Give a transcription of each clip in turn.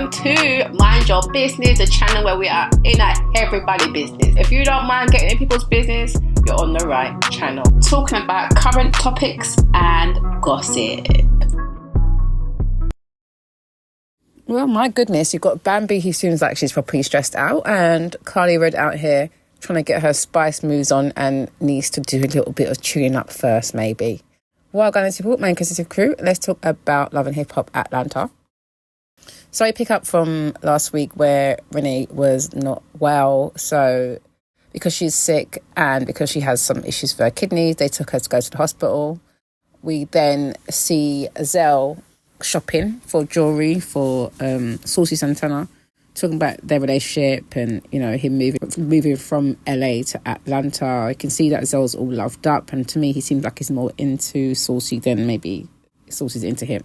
welcome to Mind Your Business, a channel where we are in at everybody's business. If you don't mind getting in people's business, you're on the right channel. Talking about current topics and gossip. Well, my goodness, you've got Bambi who seems like she's properly stressed out, and Karlie Redd out here trying to get her spice moves on and needs to do a little bit of tuning up first, maybe. While going to support my inclusive crew, let's talk about Love and Hip Hop Atlanta. So I pick up from last week where Renni was not well. So because she's sick and because she has some issues with her kidneys, they took her to go to the hospital. We then see Zell shopping for jewellery for Saucy Santana, talking about their relationship and, you know, him moving from LA to Atlanta. I can see that Zell's all loved up, and to me he seems like he's more into Saucy than maybe Saucy's into him.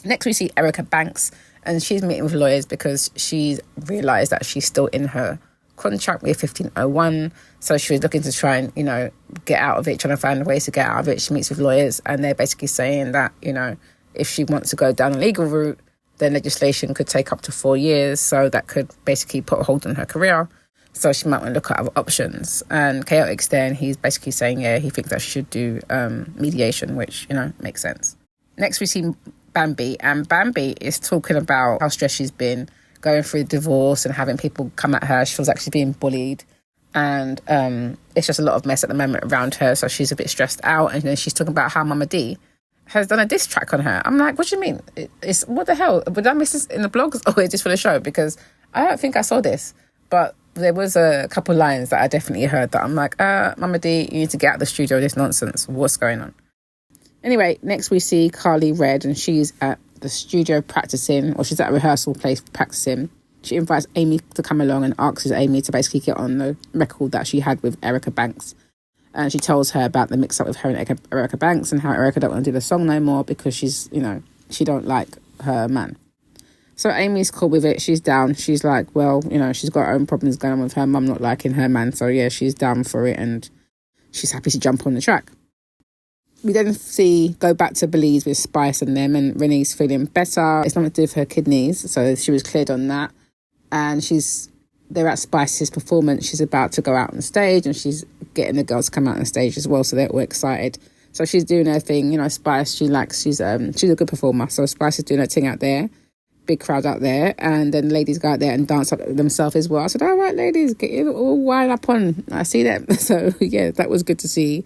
Next we see Erica Banks, and she's meeting with lawyers because she's realised that she's still in her contract with 1501. So she was looking to try and, you know, get out of it, trying to find ways to get out of it. She meets with lawyers and they're basically saying that, you know, if she wants to go down a legal route, then legislation could take up to 4 years. So that could basically put a hold on her career. So she might want to look at other options. And Chaotic's there, and he's basically saying, yeah, he thinks that she should do mediation, which, you know, makes sense. Next we see Bambi, and Bambi is talking about how stressed she's been going through divorce and having people come at her. She feels like she's being bullied, and it's just a lot of mess at the moment around her, so she's a bit stressed out. And then she's talking about how Mama D has done a diss track on her. I'm like, what do you mean? It's what the hell? Would I miss this in the blogs, or is this for the show? Because I don't think I saw this, but there was a couple lines that I definitely heard that I'm like, Mama D, you need to get out of the studio with this nonsense. What's going on? Anyway, next we see Karlie Redd, and she's at the studio practicing, or she's at a rehearsal place practicing. She invites Amy to come along and asks Amy to basically get on the record that she had with Erica Banks. And she tells her about the mix-up with her and Erica Banks, and how Erica don't want to do the song no more because she's, you know, she don't like her man. So Amy's cool with it. She's down. She's like, well, you know, she's got her own problems going on with her mum not liking her man. So yeah, she's down for it, and she's happy to jump on the track. We then go back to Belize with Spice and them, and Renni's feeling better. It's nothing to do with her kidneys, so she was cleared on that. And they're at Spice's performance. She's about to go out on stage, and she's getting the girls to come out on stage as well, so they're all excited. So she's doing her thing, you know. Spice, she's a good performer, so Spice is doing her thing out there. Big crowd out there, and then ladies go out there and dance up themselves as well. I said, all right, ladies, get you all wild up on. I see them. So yeah, that was good to see.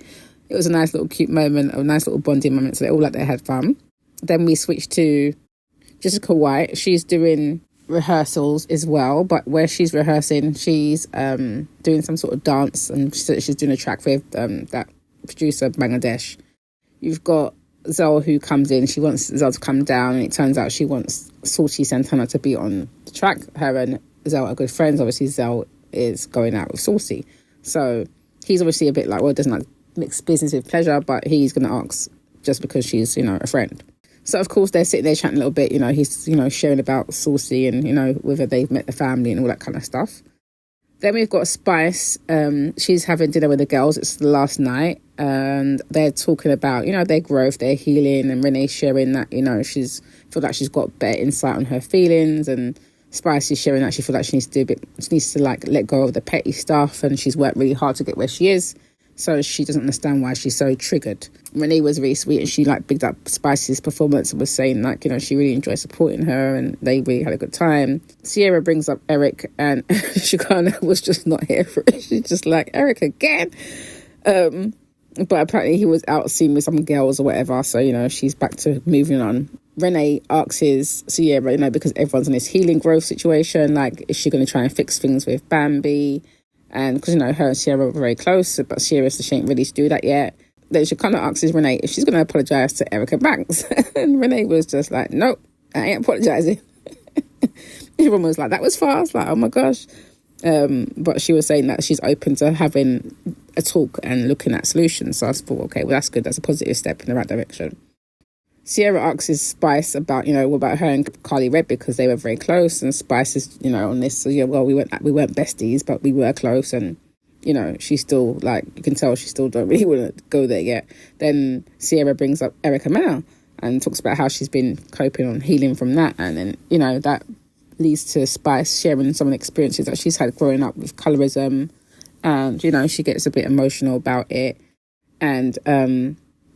It was a nice little cute moment, a nice little bonding moment, so they all like they had fun. Then we switched to Jessica White. She's doing rehearsals as well, but where she's rehearsing, she's doing some sort of dance, and she's doing a track with that producer, Bangladesh. You've got Zell who comes in. She wants Zell to come down, and it turns out she wants Saucy Santana to be on the track. Her and Zell are good friends. Obviously, Zell is going out with Saucy. So he's obviously a bit like, well, doesn't like mix business with pleasure, but he's going to ask just because she's, you know, a friend. So of course they're sitting there chatting a little bit, you know, he's, you know, sharing about Saucy and, you know, whether they've met the family and all that kind of stuff. Then we've got Spice. She's having dinner with the girls. It's the last night, and they're talking about, you know, their growth, their healing, and Renni's sharing that, you know, feel like she's got better insight on her feelings, and Spice is sharing that she feels like she needs to like let go of the petty stuff, and she's worked really hard to get where she is. So she doesn't understand why she's so triggered. Renni was really sweet, and she like bigged up Spice's performance and was saying like, you know, she really enjoyed supporting her and they really had a good time. Sierra brings up Eric, and she kind of was just not here for it. She's just like, Eric again. But apparently he was out seeing with some girls or whatever. So, you know, she's back to moving on. Renni asks Sierra, you know, because everyone's in this healing growth situation, like, is she going to try and fix things with Bambi? And because, you know, her and Sierra were very close, but Sierra said she ain't ready to do that yet. Then she kind of asks Renni if she's going to apologise to Erica Banks. And Renni was just like, nope, I ain't apologising. Everyone was like, that was fast. Like, oh my gosh. But she was saying that she's open to having a talk and looking at solutions. So I thought, okay, well, that's good. That's a positive step in the right direction. Sierra asks Spice about, you know, what about her and Karlie Redd, because they were very close, and Spice is, you know, on this. So yeah, well, we weren't besties, but we were close, and you know, she's still like, you can tell she still don't really want to go there yet. Then Sierra brings up Erica Mena and talks about how she's been coping on healing from that, and then, you know, that leads to Spice sharing some of the experiences that she's had growing up with colorism. And, you know, she gets a bit emotional about it. And,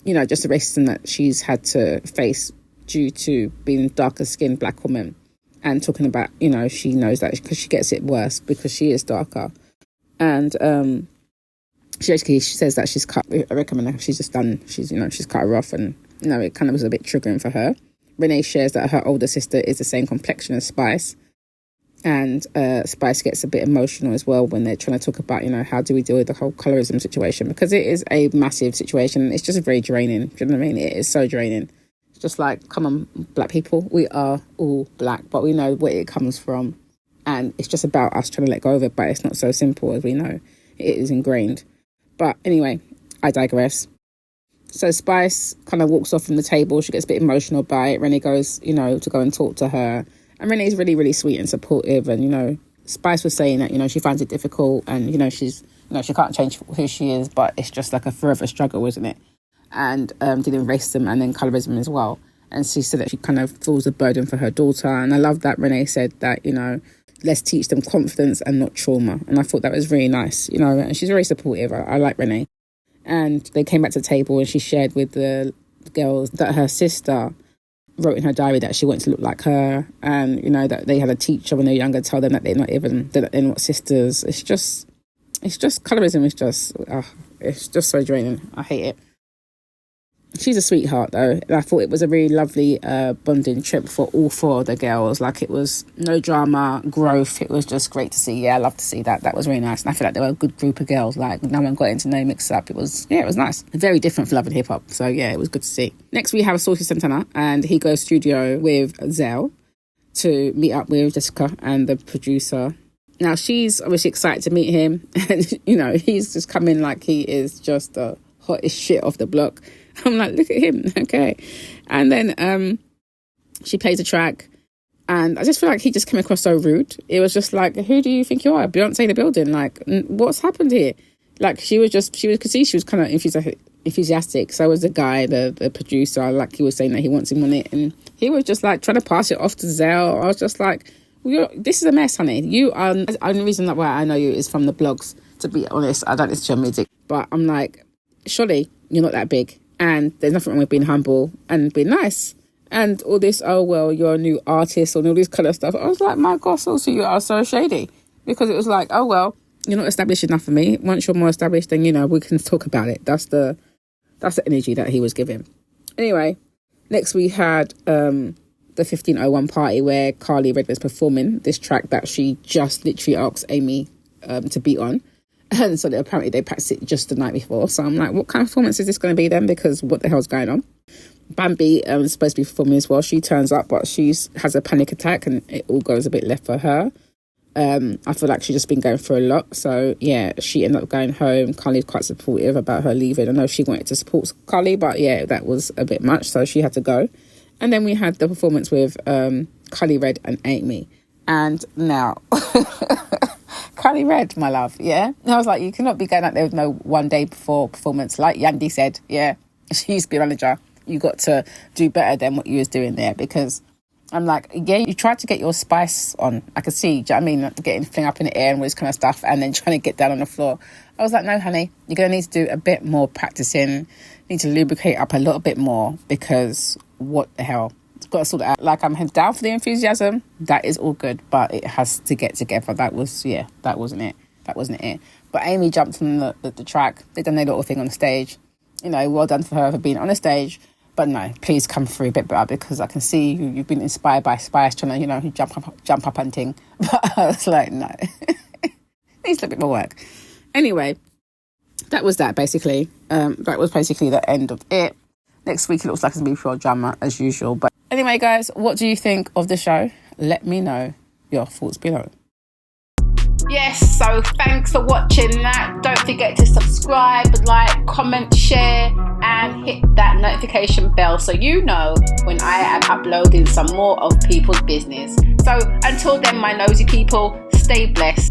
you know, just the racism that she's had to face due to being darker skinned black woman. And talking about, you know, she knows that because she gets it worse because she is darker. And she says that she's cut, I recommend she's just done, she's cut her off, and, you know, it kind of was a bit triggering for her. Renee shares that her older sister is the same complexion as Spice. And Spice gets a bit emotional as well when they're trying to talk about, you know, how do we deal with the whole colorism situation? Because it is a massive situation. It's just very draining. Do you know what I mean? It is so draining. It's just like, come on, black people, we are all black, but we know where it comes from. And it's just about us trying to let go of it, but it's not so simple as we know. It is ingrained. But anyway, I digress. So Spice kind of walks off from the table. She gets a bit emotional by it. Rennie goes, you know, to go and talk to her. And Rennie is really, really sweet and supportive. And, you know, Spice was saying that, you know, she finds it difficult and, you know, she can't change who she is, but it's just like a forever struggle, isn't it? And dealing with racism and then colorism as well. And she said that she kind of feels a burden for her daughter. And I love that Renee said that, you know, let's teach them confidence and not trauma. And I thought that was really nice, you know, and she's very supportive. I like Renee. And they came back to the table and she shared with the girls that her sister wrote in her diary that she wanted to look like her, and, you know, that they had a teacher when they were younger tell them that they're not sisters. It's just colorism it's just so draining. I hate it. She's a sweetheart though, and I thought it was a really lovely bonding trip for all four of the girls. Like, it was no drama, growth. It was just great to see. Yeah, I love to see that. That was really nice, and I feel like they were a good group of girls. Like, no one got into no mix up. It was nice. Very different for Love and Hip Hop. So yeah, it was good to see. Next we have Saucy Santana, and he goes studio with Zell to meet up with Jessica and the producer. Now she's obviously excited to meet him, and, you know, he's just come in like he is just the hottest shit off the block. I'm like, look at him, okay. And then she plays a track, and I just feel like he just came across so rude. It was just like, who do you think you are? Beyonce in the building. Like, what's happened here? Like, she was kind of enthusiastic. So was the guy, the producer. Like, he was saying that he wants him on it, and he was just like trying to pass it off to Zell. I was just like, this is a mess, honey. You are, the only reason that why I know you is from the blogs, to be honest. I don't listen to your music, but I'm like, surely you're not that big. And there's nothing wrong with being humble and being nice. And all this, oh, well, you're a new artist and all this kind of stuff. I was like, my gosh, also you are so shady. Because it was like, oh, well, you're not established enough for me. Once you're more established, then, you know, we can talk about it. That's the energy that he was giving. Anyway, next we had the 1501 party where Karlie Redd was performing this track that she just literally asked Amy to beat on. And so apparently they practiced it just the night before. So I'm like, what kind of performance is this going to be then? Because what the hell's going on? Bambi is supposed to be performing as well. She turns up, but she has a panic attack and it all goes a bit left for her. I feel like she's just been going through a lot. So yeah, she ended up going home. Karlie's quite supportive about her leaving. I know she wanted to support Karlie, but yeah, that was a bit much. So she had to go. And then we had the performance with Karlie Redd and Amy. And now... Karlie Redd, my love, yeah? And I was like, you cannot be going out there with no one day before performance. Like Yandy said, yeah, she used to be a manager. You got to do better than what you was doing there, because I'm like, yeah, you tried to get your Spice on. I could see, do you know what I mean? Like, getting thing up in the air and all this kind of stuff, and then trying to get down on the floor. I was like, no, honey, you're going to need to do a bit more practicing. You need to lubricate up a little bit more, because what the hell? Got to sort it out. Like, I'm down for the enthusiasm. That is all good, but it has to get together. That wasn't it. But Amy jumped from the track. They done their little thing on the stage. You know, well done for her for being on the stage. But no, please come through a bit better, because I can see you've been inspired by Spice trying to, you know, jump up and ting. But I was like, no, needs a bit more work. Anyway, that was that basically. That was basically the end of it. Next week it looks like it's going to be pure drama as usual. But anyway, guys, what do you think of the show? Let me know your thoughts below. Yes, so thanks for watching that. Don't forget to subscribe, like, comment, share, and hit that notification bell so you know when I am uploading some more of people's business. So until then, my nosy people, stay blessed.